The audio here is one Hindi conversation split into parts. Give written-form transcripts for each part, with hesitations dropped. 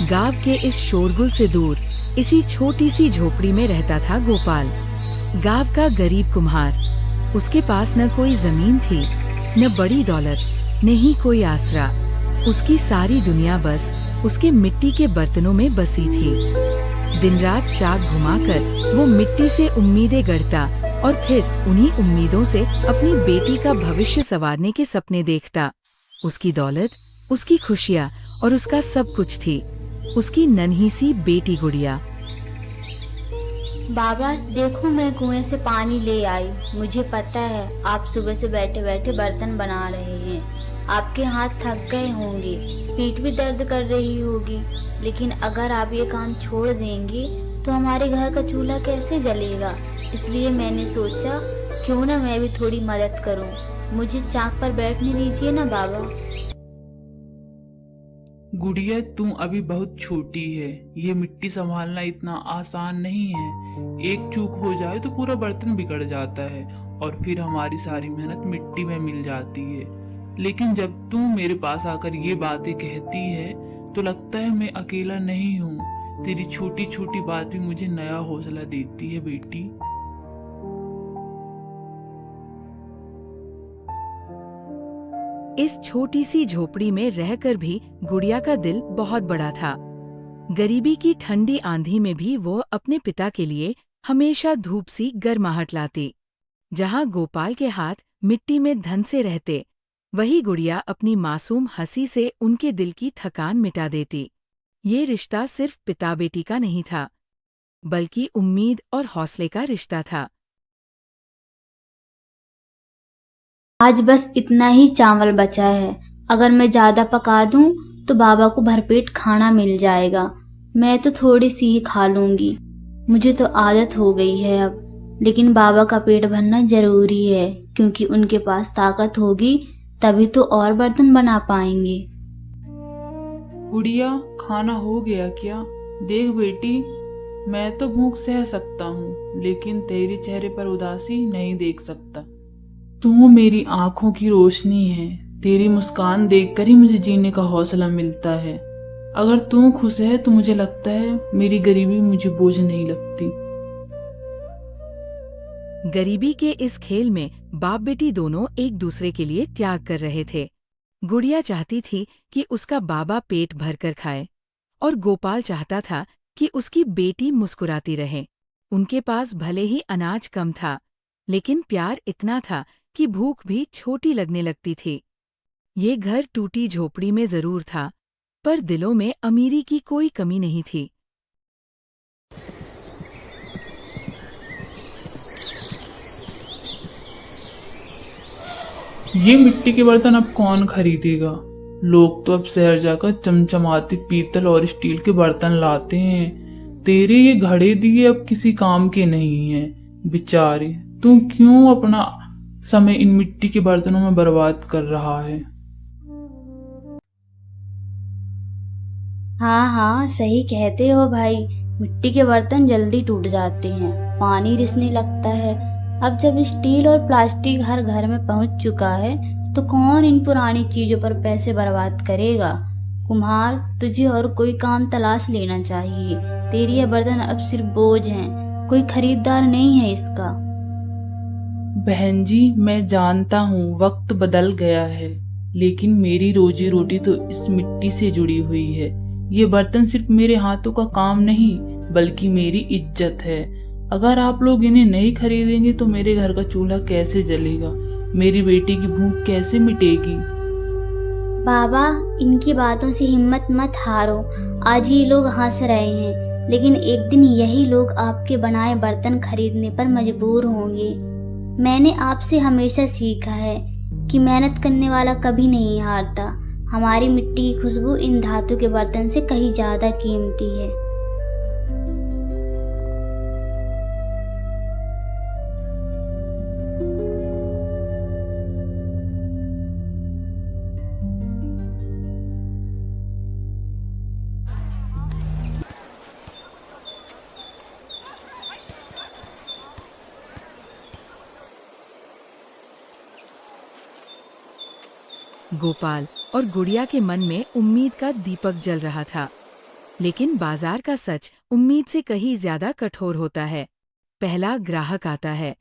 गांव के इस शोरगुल से दूर इसी छोटी सी झोपड़ी में रहता था गोपाल, गांव का गरीब कुम्हार। उसके पास न कोई जमीन थी, न बड़ी दौलत, न ही कोई आसरा। उसकी सारी दुनिया बस उसके मिट्टी के बर्तनों में बसी थी। दिन रात चाक घुमाकर वो मिट्टी से उम्मीदें गढ़ता और फिर उन्हीं उम्मीदों से अपनी बेटी का भविष्य संवारने के सपने देखता। उसकी दौलत, उसकी खुशियाँ और उसका सब कुछ थी उसकी नन्ही सी बेटी गुड़िया। बाबा देखो, मैं कुएं से पानी ले आई। मुझे पता है आप सुबह से बैठे बैठे बर्तन बना रहे हैं। आपके हाथ थक गए होंगे, पीठ भी दर्द कर रही होगी, लेकिन अगर आप ये काम छोड़ देंगे तो हमारे घर का चूल्हा कैसे जलेगा। इसलिए मैंने सोचा क्यों ना मैं भी थोड़ी मदद करूं। मुझे चाक पर बैठने दीजिए ना बाबा। गुड़िया, तू अभी बहुत छोटी है। ये मिट्टी संभालना इतना आसान नहीं है। एक चूक हो जाए तो पूरा बर्तन बिगड़ जाता है और फिर हमारी सारी मेहनत मिट्टी में मिल जाती है। लेकिन जब तू मेरे पास आकर ये बातें कहती है तो लगता है मैं अकेला नहीं हूँ। तेरी छोटी छोटी बात भी मुझे नया हौसला देती है बेटी। इस छोटी सी झोपड़ी में रहकर भी गुड़िया का दिल बहुत बड़ा था। गरीबी की ठंडी आंधी में भी वो अपने पिता के लिए हमेशा धूप सी गर्माहट लाती। जहाँ गोपाल के हाथ मिट्टी में धन से रहते, वही गुड़िया अपनी मासूम हंसी से उनके दिल की थकान मिटा देती। ये रिश्ता सिर्फ पिता बेटी का नहीं था, बल्कि उम्मीद और हौसले का रिश्ता था। आज बस इतना ही चावल बचा है। अगर मैं ज्यादा पका दूं तो बाबा को भरपेट खाना मिल जाएगा। मैं तो थोड़ी सी ही खा लूंगी। मुझे तो आदत हो गई है अब, लेकिन बाबा का पेट भरना जरूरी है, क्योंकि उनके पास ताकत होगी तभी तो और बर्तन बना पाएंगे। गुड़िया, खाना हो गया क्या? देख बेटी, मैं तो भूख सह सकता हूँ, लेकिन तेरे चेहरे पर उदासी नहीं देख सकता। तू मेरी आंखों की रोशनी है। तेरी मुस्कान देखकर ही मुझे जीने का हौसला मिलता है। अगर तू खुश है तो मुझे लगता है मेरी गरीबी मुझे बोझ नहीं लगती। गरीबी के इस खेल में बाप बेटी दोनों एक दूसरे के लिए त्याग कर रहे थे। गुड़िया चाहती थी कि उसका बाबा पेट भरकर खाए, और गोपाल चाहता था कि उसकी बेटी मुस्कुराती रहे। उनके पास भले ही अनाज कम था, लेकिन प्यार इतना था कि भूख भी छोटी लगने लगती थी। ये घर टूटी झोपड़ी में जरूर था, पर दिलों में अमीरी की कोई कमी नहीं थी। ये मिट्टी के बर्तन अब कौन खरीदेगा? लोग तो अब शहर जाकर चमचमाते पीतल और स्टील के बर्तन लाते हैं। तेरे ये घड़े दिए अब किसी काम के नहीं हैं। बेचारे, तू क्यों अपना समय इन मिट्टी के बर्तनों में बर्बाद कर रहा है? हाँ हाँ, सही कहते हो भाई। मिट्टी के बर्तन जल्दी टूट जाते हैं, पानी रिसने लगता है। अब जब स्टील और प्लास्टिक हर घर में पहुंच चुका है तो कौन इन पुरानी चीजों पर पैसे बर्बाद करेगा। कुम्हार, तुझे और कोई काम तलाश लेना चाहिए। तेरी ये बर्तन अब सिर्फ बोझ हैं, कोई खरीदार नहीं है इसका। बहन जी, मैं जानता हूँ वक्त बदल गया है, लेकिन मेरी रोजी रोटी तो इस मिट्टी से जुड़ी हुई है। ये बर्तन सिर्फ मेरे हाथों का काम नहीं, बल्कि मेरी इज्जत है। अगर आप लोग इन्हें नहीं खरीदेंगे तो मेरे घर का चूल्हा कैसे जलेगा? मेरी बेटी की भूख कैसे मिटेगी? बाबा, इनकी बातों से हिम्मत मत हारो। आज ये लोग हंस रहे हैं, लेकिन एक दिन यही लोग आपके बनाए बर्तन खरीदने पर मजबूर होंगे। मैंने आपसे हमेशा सीखा है कि मेहनत करने वाला कभी नहीं हारता। हमारी मिट्टी की खुशबू इन धातु के बर्तन से कहीं ज्यादा कीमती है। गोपाल और गुड़िया के मन में उम्मीद का दीपक जल रहा था। लेकिन बाजार का सच उम्मीद से कहीं ज्यादा कठोर होता है। पहला ग्राहक आता है।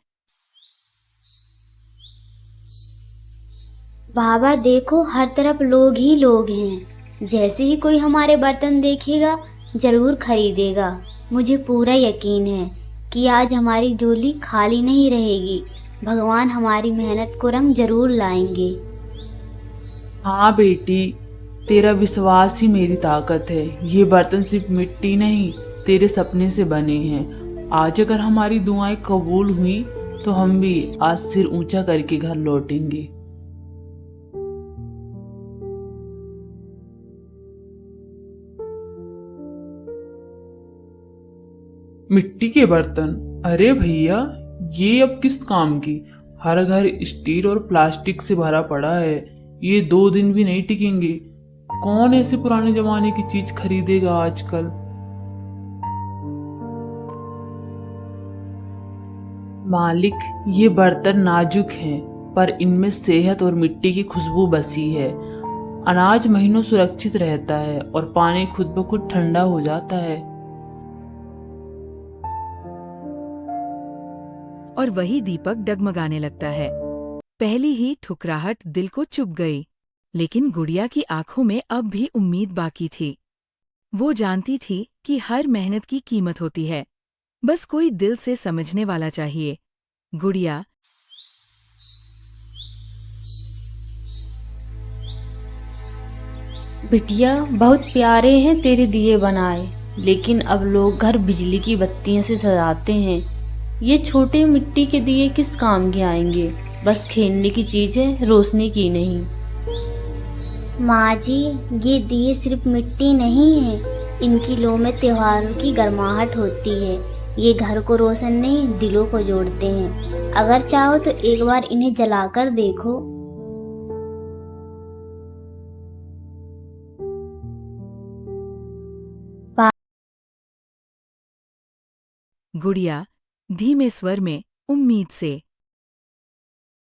बाबा देखो, हर तरफ लोग ही लोग हैं। जैसे ही कोई हमारे बर्तन देखेगा जरूर खरीदेगा। मुझे पूरा यकीन है कि आज हमारी झोली खाली नहीं रहेगी। भगवान हमारी मेहनत को रंग जरूर लाएंगे। हाँ बेटी, तेरा विश्वास ही मेरी ताकत है। ये बर्तन सिर्फ मिट्टी नहीं, तेरे सपने से बने हैं। आज अगर हमारी दुआएं कबूल हुई तो हम भी आज सिर ऊंचा करके घर लौटेंगे। मिट्टी के बर्तन? अरे भैया, ये अब किस काम की? हर घर स्टील और प्लास्टिक से भरा पड़ा है। ये 2 दिन भी नहीं टिकेंगे। कौन ऐसे पुराने जमाने की चीज खरीदेगा आजकल? मालिक, ये बर्तन नाजुक हैं, पर इनमें सेहत और मिट्टी की खुशबू बसी है। अनाज महीनों सुरक्षित रहता है और पानी खुद ब खुद ठंडा हो जाता है। और वही दीपक डगमगाने लगता है। पहली ही ठुकराहट दिल को चुभ गई, लेकिन गुड़िया की आंखों में अब भी उम्मीद बाकी थी। वो जानती थी कि हर मेहनत की कीमत होती है, बस कोई दिल से समझने वाला चाहिए। गुड़िया बिटिया, बहुत प्यारे हैं तेरे दिए बनाए, लेकिन अब लोग घर बिजली की बत्तियों से सजाते हैं। ये छोटे मिट्टी के दिए किस काम के आएंगे? बस खेलने की चीज है, रोशनी की नहीं। माँ जी, ये दिए सिर्फ मिट्टी नहीं है, इनकी लौ में त्योहारों की गर्माहट होती है। ये घर को रोशन नहीं, दिलों को जोड़ते हैं। अगर चाहो तो एक बार इन्हें जलाकर देखो। गुड़िया धीमे स्वर में उम्मीद से।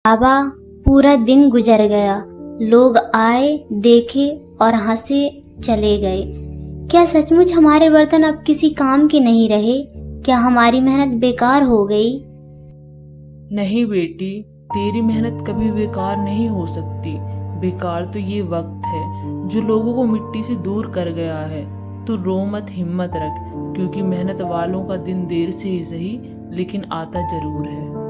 बाबा, पूरा दिन गुजर गया। लोग आए, देखे और हंसे चले गए। क्या सचमुच हमारे बर्तन अब किसी काम के नहीं रहे? क्या हमारी मेहनत बेकार हो गई? नहीं बेटी, तेरी मेहनत कभी बेकार नहीं हो सकती। बेकार तो ये वक्त है जो लोगों को मिट्टी से दूर कर गया है। तो रो मत, हिम्मत रख, क्योंकि मेहनत वालों का दिन देर से ही सही, लेकिन आता जरूर है।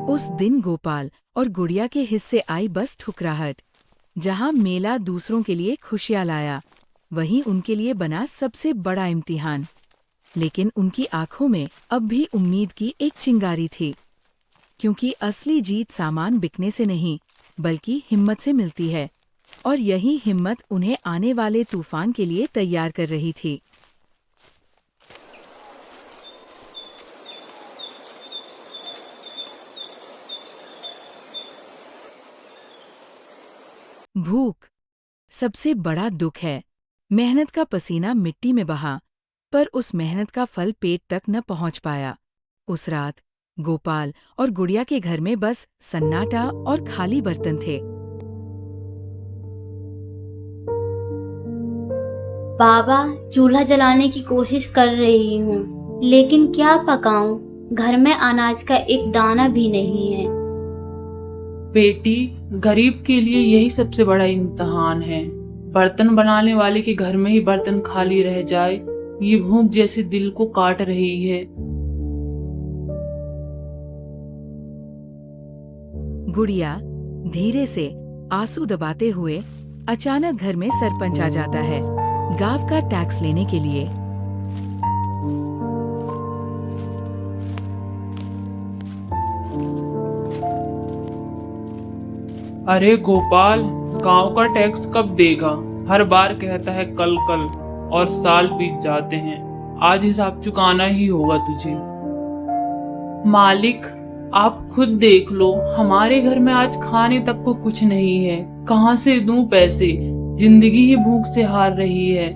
उस दिन गोपाल और गुड़िया के हिस्से आई बस ठुकराहट। जहां मेला दूसरों के लिए खुशियां लाया, वहीं उनके लिए बना सबसे बड़ा इम्तिहान। लेकिन उनकी आंखों में अब भी उम्मीद की एक चिंगारी थी, क्योंकि असली जीत सामान बिकने से नहीं, बल्कि हिम्मत से मिलती है। और यही हिम्मत उन्हें आने वाले तूफान के लिए तैयार कर रही थी। भूख सबसे बड़ा दुख है। मेहनत का पसीना मिट्टी में बहा, पर उस मेहनत का फल पेट तक न पहुंच पाया। उस रात गोपाल और गुड़िया के घर में बस सन्नाटा और खाली बर्तन थे। बाबा, चूल्हा जलाने की कोशिश कर रही हूँ, लेकिन क्या पकाऊं? घर में अनाज का एक दाना भी नहीं है। बेटी, गरीब के लिए यही सबसे बड़ा इम्तिहान है। बर्तन बनाने वाले के घर में ही बर्तन खाली रह जाए, ये भूख जैसे दिल को काट रही है। गुड़िया धीरे से आंसू दबाते हुए अचानक घर में सरपंच आ जाता है, गांव का टैक्स लेने के लिए। अरे गोपाल, गांव का टैक्स कब देगा? हर बार कहता है कल कल, और साल बीत जाते हैं। आज हिसाब चुकाना ही होगा तुझे। मालिक, आप खुद देख लो, हमारे घर में आज खाने तक को कुछ नहीं है। कहां से दूं पैसे? जिंदगी ही भूख से हार रही है।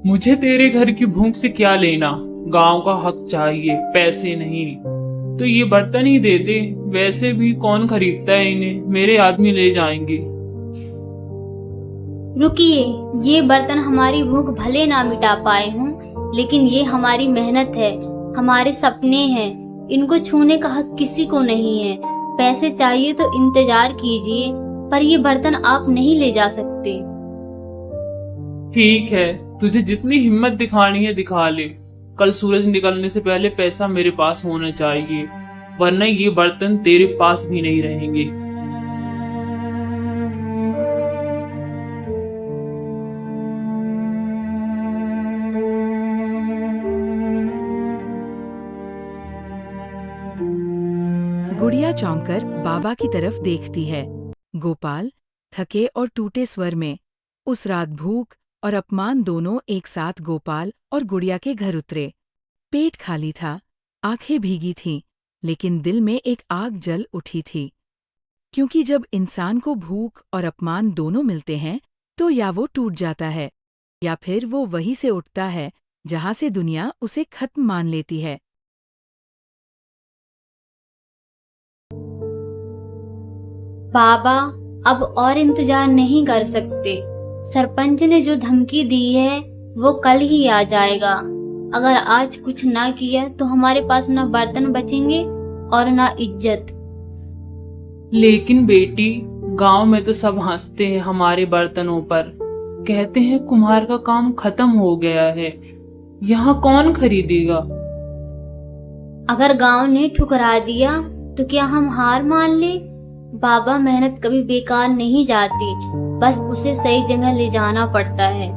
मुझे तेरे घर की भूख से क्या लेना? गांव का हक चाहिए, पैसे नहीं। तो ये बर्तन ही दे दे, वैसे भी कौन खरीदता है इन्हें, मेरे आदमी ले जाएंगे। रुकिए, ये बर्तन हमारी भूख भले ना मिटा पाए हों, लेकिन ये हमारी मेहनत है, हमारे सपने हैं। इनको छूने का हक किसी को नहीं है। पैसे चाहिए तो इंतजार कीजिए, पर ये बर्तन आप नहीं ले जा सकते। ठीक है, तुझे जितनी हिम्मत दिखानी है दिखा ले। कल सूरज निकलने से पहले पैसा मेरे पास होना चाहिए, वरना ये बर्तन तेरे पास भी नहीं रहेंगे। गुड़िया चौंककर बाबा की तरफ देखती है। गोपाल थके और टूटे स्वर में उस रात भूख और अपमान दोनों एक साथ गोपाल और गुड़िया के घर उतरे। पेट खाली था, आंखें भीगी थीं, लेकिन दिल में एक आग जल उठी थी। क्योंकि जब इंसान को भूख और अपमान दोनों मिलते हैं तो या वो टूट जाता है या फिर वो वहीं से उठता है जहां से दुनिया उसे खत्म मान लेती है। बाबा, अब और इंतजार नहीं कर सकते। सरपंच ने जो धमकी दी है वो कल ही आ जाएगा। अगर आज कुछ ना किया तो हमारे पास ना बर्तन बचेंगे और ना इज्जत। लेकिन बेटी, गांव में तो सब हंसते हैं हमारे बर्तनों पर, कहते हैं कुम्हार का काम खत्म हो गया है। यहाँ कौन खरीदेगा? अगर गांव ने ठुकरा दिया तो क्या हम हार मान ले? बाबा, मेहनत कभी बेकार नहीं जाती, बस उसे सही जगह ले जाना पड़ता है।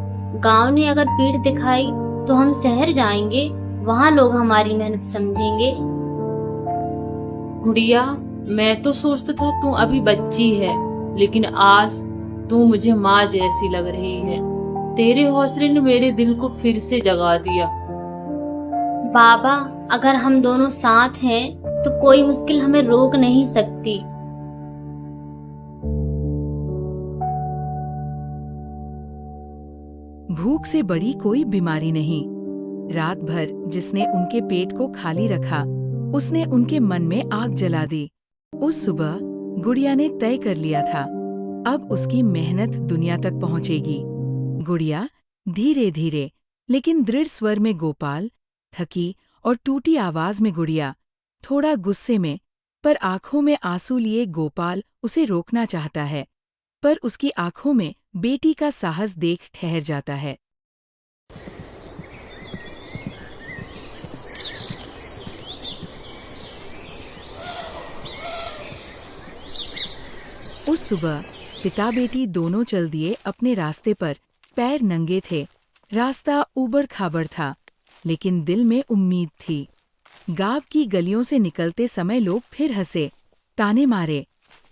गांव ने अगर पीठ दिखाई तो हम शहर जाएंगे, वहाँ लोग हमारी मेहनत समझेंगे। गुड़िया, मैं तो सोचता था तू अभी बच्ची है, लेकिन आज तू मुझे माँ जैसी लग रही है। तेरे हौसले ने मेरे दिल को फिर से जगा दिया। बाबा, अगर हम दोनों साथ हैं तो कोई मुश्किल हमें रोक नहीं सकती। भूख से बड़ी कोई बीमारी नहीं। रात भर जिसने उनके पेट को खाली रखा, उसने उनके मन में आग जला दी। उस सुबह गुड़िया ने तय कर लिया था, अब उसकी मेहनत दुनिया तक पहुंचेगी। गुड़िया धीरे धीरे लेकिन दृढ़ स्वर में गोपाल, थकी और टूटी आवाज में गुड़िया, थोड़ा गुस्से में पर आंखों में आंसू लिए गोपाल उसे रोकना चाहता है, पर उसकी आंखों में बेटी का साहस देख ठहर जाता है। उस सुबह पिता बेटी दोनों चल दिए अपने रास्ते पर। पैर नंगे थे, रास्ता ऊबड़ खाबड़ था, लेकिन दिल में उम्मीद थी। गांव की गलियों से निकलते समय लोग फिर हंसे, ताने मारे,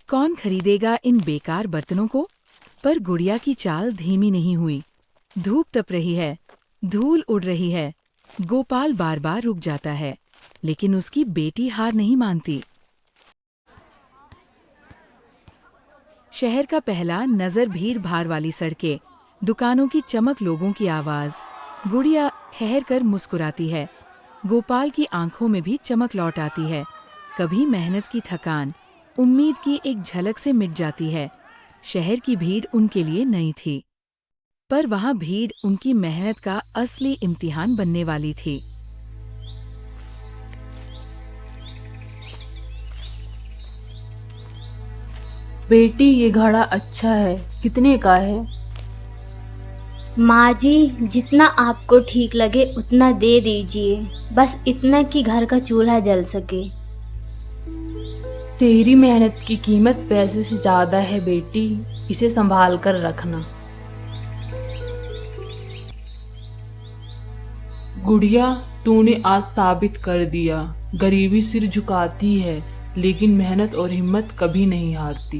कौन खरीदेगा इन बेकार बर्तनों को? पर गुड़िया की चाल धीमी नहीं हुई। धूप तप रही है, धूल उड़ रही है, गोपाल बार बार रुक जाता है, लेकिन उसकी बेटी हार नहीं मानती। शहर का पहला नजर भीड़ भाड़ वाली सड़कें, दुकानों की चमक, लोगों की आवाज। गुड़िया ठहर कर मुस्कुराती है। गोपाल की आंखों में भी चमक लौट आती है। कभी मेहनत की थकान उम्मीद की एक झलक से मिट जाती है। शहर की भीड़ उनके लिए नई थी, पर वहां भीड़ उनकी मेहनत का असली इम्तिहान बनने वाली थी। बेटी, ये घड़ा अच्छा है, कितने का है? माँ जी, जितना आपको ठीक लगे उतना दे दीजिए, बस इतना कि घर का चूल्हा जल सके। तेरी मेहनत की कीमत पैसे से ज्यादा है बेटी, इसे संभाल कर रखना। गुड़िया, तूने आज साबित कर दिया, गरीबी सिर झुकाती है, लेकिन मेहनत और हिम्मत कभी नहीं हारती।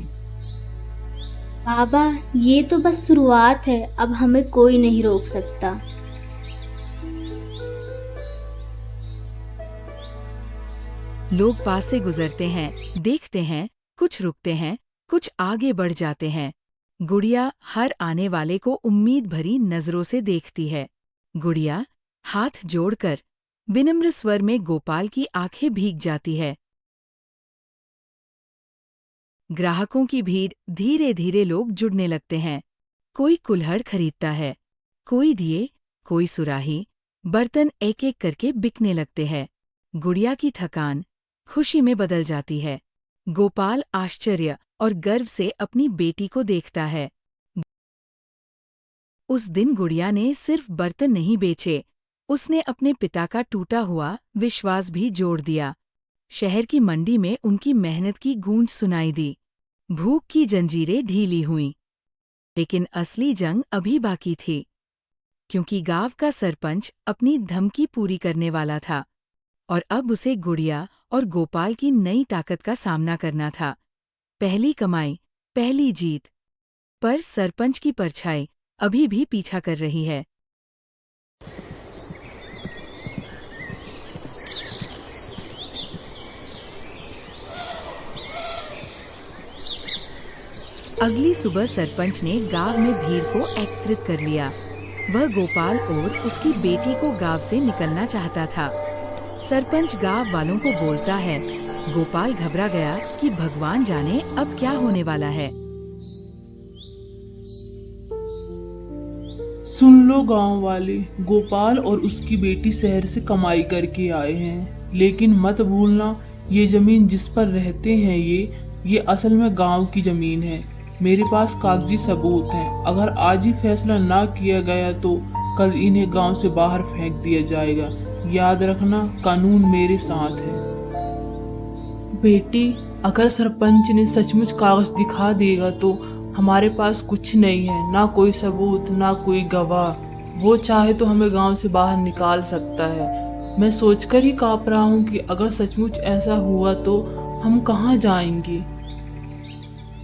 बाबा, ये तो बस शुरुआत है, अब हमें कोई नहीं रोक सकता। लोग पास से गुजरते हैं, देखते हैं, कुछ रुकते हैं, कुछ आगे बढ़ जाते हैं। गुड़िया हर आने वाले को उम्मीद भरी नजरों से देखती है। गुड़िया हाथ जोड़कर विनम्र स्वर में गोपाल की आंखें भीग जाती है। ग्राहकों की भीड़, धीरे धीरे लोग जुड़ने लगते हैं। कोई कुल्हड़ खरीदता है, कोई दिए, कोई सुराही, बर्तन एक एक करके बिकने लगते हैं। गुड़िया की थकान खुशी में बदल जाती है। गोपाल आश्चर्य और गर्व से अपनी बेटी को देखता है। उस दिन गुड़िया ने सिर्फ बर्तन नहीं बेचे, उसने अपने पिता का टूटा हुआ विश्वास भी जोड़ दिया। शहर की मंडी में उनकी मेहनत की गूंज सुनाई दी। भूख की जंजीरें ढीली हुईं। लेकिन असली जंग अभी बाकी थी, क्योंकि गांव का सरपंच अपनी धमकी पूरी करने वाला था और अब उसे गुड़िया और गोपाल की नई ताकत का सामना करना था। पहली कमाई, पहली जीत। पर सरपंच की परछाई अभी भी पीछा कर रही है। अगली सुबह सरपंच ने गांव में भीड़ को एकत्रित कर लिया। वह गोपाल और उसकी बेटी को गांव से निकलना चाहता था। सरपंच गांव वालों को बोलता है। गोपाल घबरा गया कि भगवान जाने अब क्या होने वाला है। सुन लो गांव वाले, गोपाल और उसकी बेटी शहर से कमाई करके आए हैं, लेकिन मत भूलना ये जमीन जिस पर रहते हैं ये असल में गांव की जमीन है। मेरे पास कागजी सबूत हैं। अगर आज ही फैसला ना किया गया तो कल इन्हें गांव से बाहर फेंक दिया जाएगा। याद रखना, कानून मेरे साथ है। बेटी, अगर सरपंच ने सचमुच कागज दिखा देगा तो हमारे पास कुछ नहीं है, ना कोई सबूत, ना कोई गवाह। वो चाहे तो हमें गांव से बाहर निकाल सकता है। मैं सोचकर ही कांप रहा हूँ कि अगर सचमुच ऐसा हुआ तो हम कहाँ जाएंगे।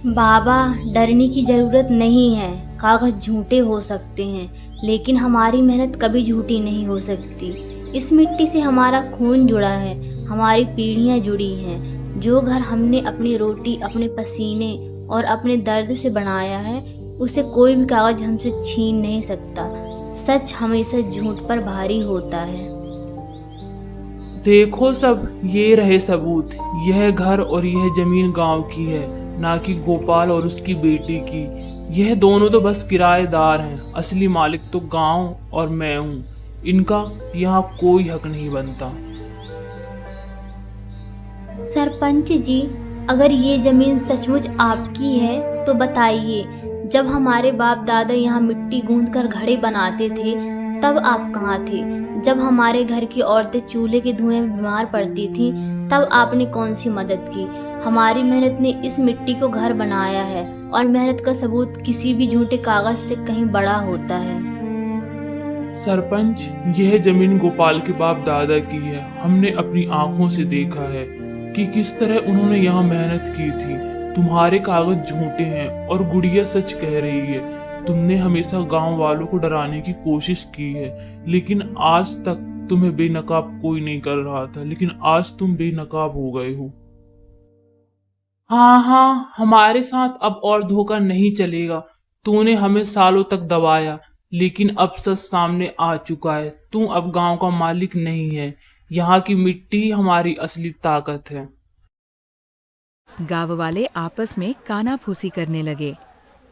बाबा, डरने की जरूरत नहीं है। कागज झूठे हो सकते हैं, लेकिन हमारी मेहनत कभी झूठी नहीं हो सकती। इस मिट्टी से हमारा खून जुड़ा है, हमारी पीढ़ियां जुड़ी हैं। जो घर हमने अपनी रोटी, अपने पसीने और अपने दर्द से बनाया है, उसे कोई भी कागज हमसे छीन नहीं सकता। सच हमेशा झूठ पर भारी होता है। देखो सब, ये रहे सबूत। यह घर और यह जमीन गांव की है, ना कि गोपाल और उसकी बेटी की। यह दोनों तो बस किराएदार हैं, असली मालिक तो गांव और मैं हूँ। इनका यहाँ कोई हक नहीं बनता। सरपंच जी, अगर ये जमीन सचमुच आपकी है तो बताइए, जब हमारे बाप दादा यहाँ मिट्टी गूंथ कर घड़े बनाते थे तब आप कहाँ थे? जब हमारे घर की औरतें चूल्हे के धुएं में बीमार पड़ती थीं तब आपने कौन सी मदद की? हमारी मेहनत ने इस मिट्टी को घर बनाया है और मेहनत का सबूत किसी भी झूठे कागज से कहीं बड़ा होता है। सरपंच, यह जमीन गोपाल के बाप दादा की है। हमने अपनी आंखों से देखा है कि किस तरह उन्होंने यहाँ मेहनत की थी। तुम्हारे कागज झूठे हैं और गुड़िया सच कह रही है। तुमने हमेशा गांव वालों को डराने की कोशिश की है, लेकिन आज तक तुम्हें बेनकाब कोई नहीं कर रहा था, लेकिन आज तुम बेनकाब हो गए हो। हाँ, हमारे साथ अब और धोखा नहीं चलेगा। तूने हमें सालों तक दबाया, लेकिन अब सच सामने आ चुका है। तू अब गांव का मालिक नहीं है। यहाँ की मिट्टी हमारी असली ताकत है। गांव वाले आपस में कानाफूसी करने लगे।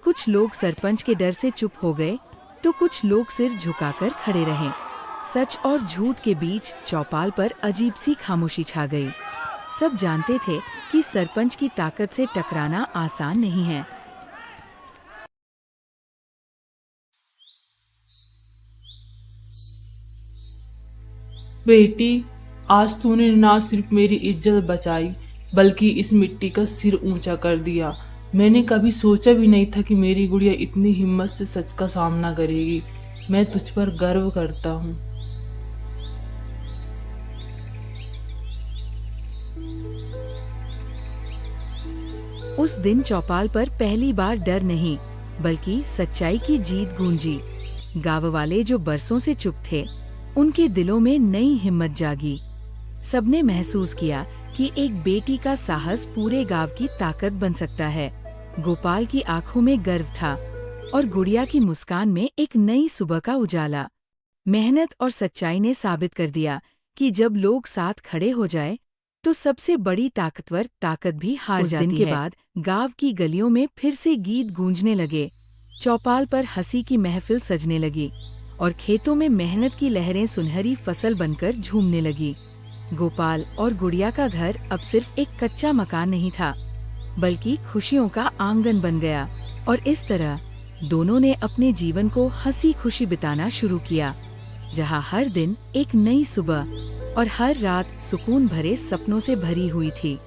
कुछ लोग सरपंच के डर से चुप हो गए, तो कुछ लोग सिर झुकाकर खड़े रहे। सच और झूठ के बीच चौपाल पर अजीब सी खामोशी छा गई। सब जानते थे कि सरपंच की ताकत से टकराना आसान नहीं है। बेटी, आज तूने ना सिर्फ मेरी इज्जत बचाई, बल्कि इस मिट्टी का सिर ऊंचा कर दिया। मैंने कभी सोचा भी नहीं था कि मेरी गुड़िया इतनी हिम्मत से सच का सामना करेगी। मैं तुझ पर गर्व करता हूँ। उस दिन चौपाल पर पहली बार डर नहीं, बल्कि सच्चाई की जीत गूंजी। गांव वाले जो बरसों से चुप थे, उनके दिलों में नई हिम्मत जागी। सबने महसूस किया कि एक बेटी का साहस पूरे गांव की ताकत बन सकता है। गोपाल की आंखों में गर्व था और गुड़िया की मुस्कान में एक नई सुबह का उजाला। मेहनत और सच्चाई ने साबित कर दिया कि जब लोग साथ खड़े हो जाए तो सबसे बड़ी ताकतवर ताकत भी हार जाती है। उस दिन के बाद गांव की गलियों में फिर से गीत गूंजने लगे। चौपाल पर हंसी की महफिल सजने लगी और खेतों में मेहनत की लहरें सुनहरी फसल बनकर झूमने लगी। गोपाल और गुड़िया का घर अब सिर्फ एक कच्चा मकान नहीं था, बल्कि खुशियों का आंगन बन गया। और इस तरह दोनों ने अपने जीवन को हंसी खुशी बिताना शुरू किया, जहां हर दिन एक नई सुबह और हर रात सुकून भरे सपनों से भरी हुई थी।